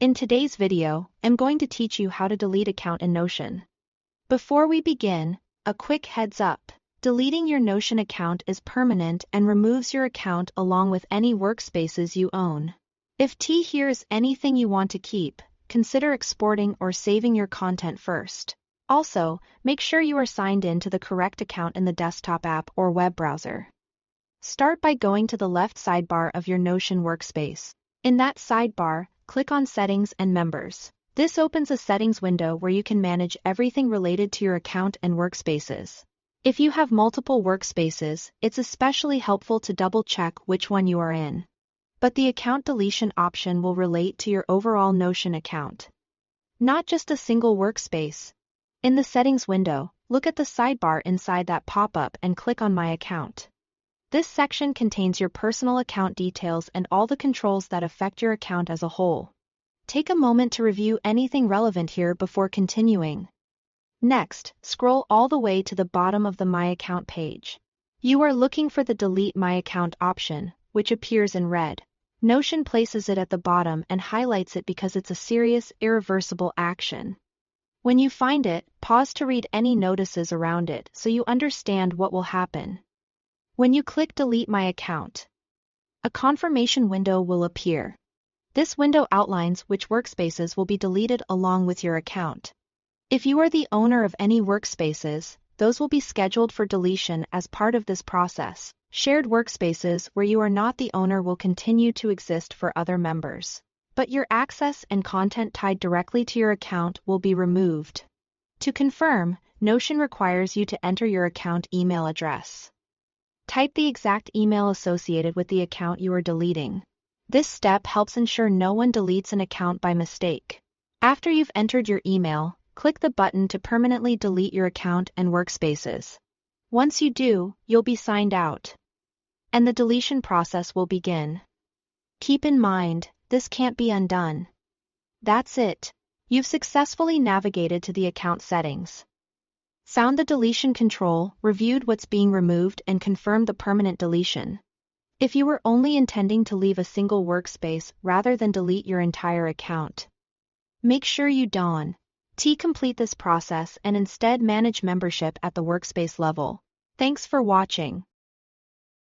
In today's video, I'm going to teach you how to delete account in Notion. Before we begin, a quick heads up. Deleting your Notion account is permanent and removes your account along with any workspaces you own. If here is anything you want to keep, consider exporting or saving your content first. Also, make sure you are signed in to the correct account in the desktop app or web browser. Start by going to the left sidebar of your Notion workspace. In that sidebar, click on Settings and Members. This opens a settings window where you can manage everything related to your account and workspaces. If you have multiple workspaces, it's especially helpful to double-check which one you are in. But the account deletion option will relate to your overall Notion account, not just a single workspace. In the settings window, look at the sidebar inside that pop-up and click on My Account. This section contains your personal account details and all the controls that affect your account as a whole. Take a moment to review anything relevant here before continuing. Next, scroll all the way to the bottom of the My Account page. You are looking for the Delete My Account option, which appears in red. Notion places it at the bottom and highlights it because it's a serious, irreversible action. When you find it, pause to read any notices around it so you understand what will happen. When you click Delete My Account, a confirmation window will appear. This window outlines which workspaces will be deleted along with your account. If you are the owner of any workspaces, those will be scheduled for deletion as part of this process. Shared workspaces where you are not the owner will continue to exist for other members, but your access and content tied directly to your account will be removed. To confirm, Notion requires you to enter your account email address. Type the exact email associated with the account you are deleting. This step helps ensure no one deletes an account by mistake. After you've entered your email, click the button to permanently delete your account and workspaces. Once you do, you'll be signed out, and the deletion process will begin. Keep in mind, this can't be undone. That's it. You've successfully navigated to the account settings, found the deletion control, reviewed what's being removed, and confirmed the permanent deletion. If you were only intending to leave a single workspace rather than delete your entire account, make sure you complete this process and instead manage membership at the workspace level. Thanks for watching.